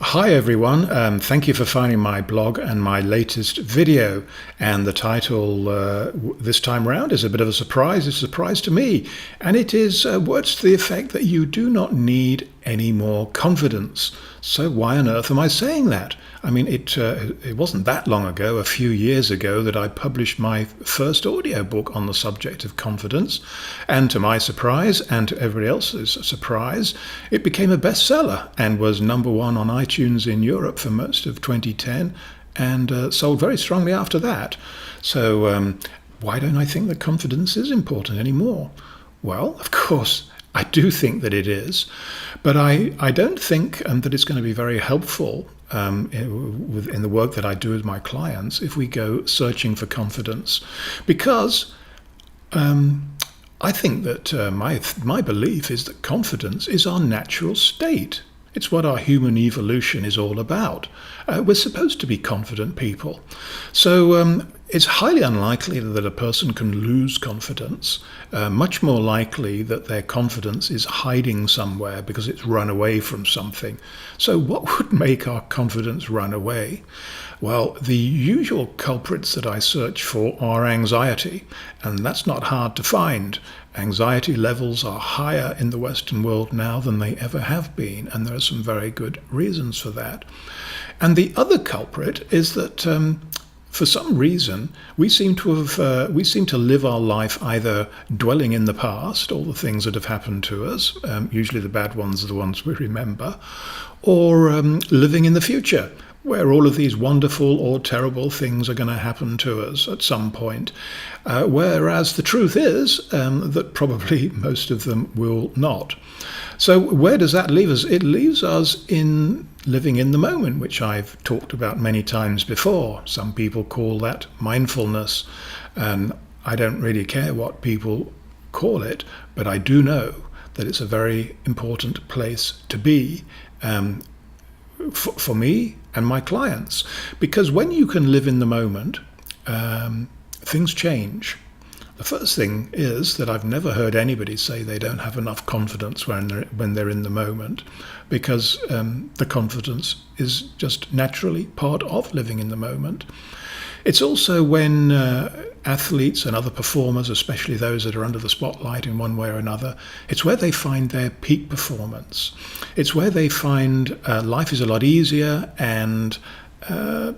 Hi everyone, thank you for finding my blog and my latest video. And the title this time round is a bit of a surprise. It's a surprise to me. And it is words to the effect that you do not need any more confidence. So why on earth am I saying that? I mean, it wasn't that long ago, a few years ago, that I published my first audiobook on the subject of confidence. And to my surprise, and to everybody else's surprise, it became a bestseller and was #1 on iTunes in Europe for most of 2010 and sold very strongly after that. So why don't I think that confidence is important anymore? Well, of course, I do think that it is, but I don't think that it's going to be very helpful in the work that I do with my clients if we go searching for confidence, because I think that my belief is that confidence is our natural state. It's what our human evolution is all about. We're supposed to be confident people. So it's highly unlikely that a person can lose confidence, much more likely that their confidence is hiding somewhere because it's run away from something. So what would make our confidence run away? Well, the usual culprits that I search for are anxiety, and that's not hard to find. Anxiety levels are higher in the Western world now than they ever have been, and there are some very good reasons for that. And the other culprit is that for some reason we seem to live our life either dwelling in the past, all the things that have happened to us, usually the bad ones are the ones we remember, or living in the future, where all of these wonderful or terrible things are going to happen to us at some point, whereas the truth is that probably most of them will not. So where does that leave us? It leaves us in living in the moment, which I've talked about many times before. Some people call that mindfulness, and I don't really care what people call it, but I do know that it's a very important place to be for me and my clients, because when you can live in the moment, things change. The first thing is that I've never heard anybody say they don't have enough confidence when they're in the moment, because the confidence is just naturally part of living in the moment. It's also when athletes and other performers, especially those that are under the spotlight in one way or another, it's where they find their peak performance. It's where they find life is a lot easier and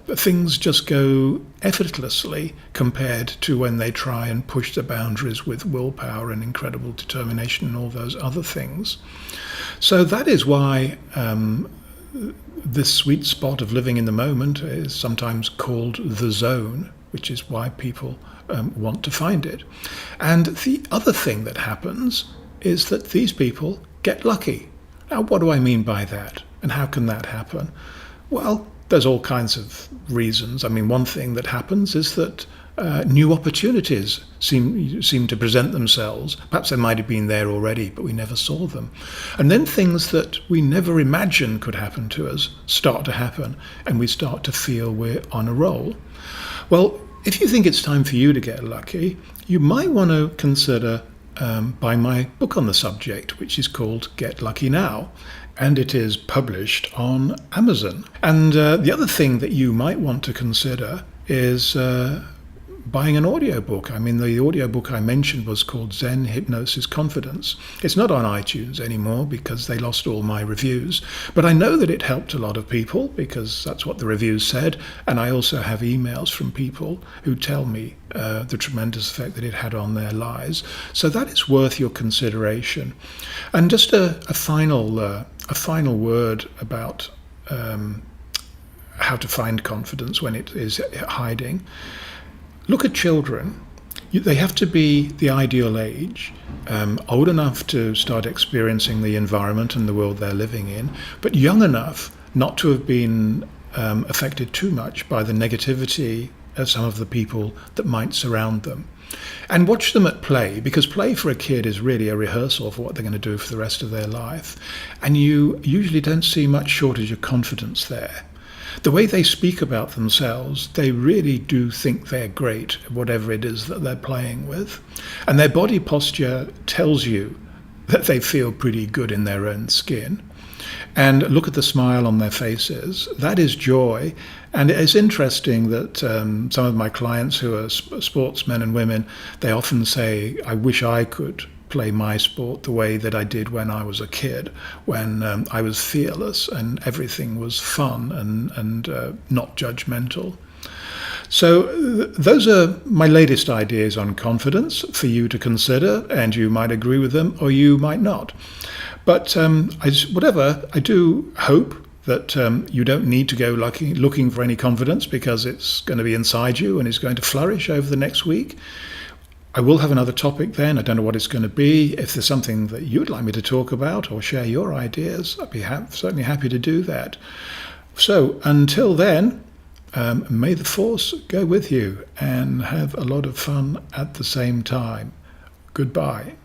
things just go effortlessly compared to when they try and push the boundaries with willpower and incredible determination and all those other things. So that is why this sweet spot of living in the moment is sometimes called the zone, which is why people want to find it. And the other thing that happens is that these people get lucky. Now, what do I mean by that? And how can that happen? Well, there's all kinds of reasons. I mean, one thing that happens is that new opportunities seem to present themselves. Perhaps they might have been there already, but we never saw them. And then things that we never imagined could happen to us start to happen, and we start to feel we're on a roll. Well, if you think it's time for you to get lucky, you might want to consider buying my book on the subject, which is called Get Lucky Now, and it is published on Amazon. And the other thing that you might want to consider is buying an audiobook. I mean, the audiobook I mentioned was called Zen Hypnosis Confidence. It's not on iTunes anymore because they lost all my reviews, but I know that it helped a lot of people because that's what the reviews said, and I also have emails from people who tell me the tremendous effect that it had on their lives. So that is worth your consideration. And just a final word about how to find confidence when it is hiding. Look at children. They have to be the ideal age, old enough to start experiencing the environment and the world they're living in, but young enough not to have been affected too much by the negativity of some of the people that might surround them. And watch them at play, because play for a kid is really a rehearsal for what they're going to do for the rest of their life. And you usually don't see much shortage of confidence there. The way they speak about themselves, they really do think they're great at whatever it is that they're playing with. And their body posture tells you that they feel pretty good in their own skin. and look at the smile on their faces. That is joy. And it's interesting that some of my clients who are sportsmen and women, they often say, I wish I could play my sport the way that I did when I was a kid, when I was fearless and everything was fun and not judgmental. So those are my latest ideas on confidence for you to consider, and you might agree with them or you might not. But I do hope that you don't need to go looking for any confidence, because it's going to be inside you and is going to flourish over the next week. I will have another topic then. I don't know what it's going to be. If there's something that you'd like me to talk about or share your ideas, I'd be certainly happy to do that. So until then, may the force go with you and have a lot of fun at the same time. Goodbye.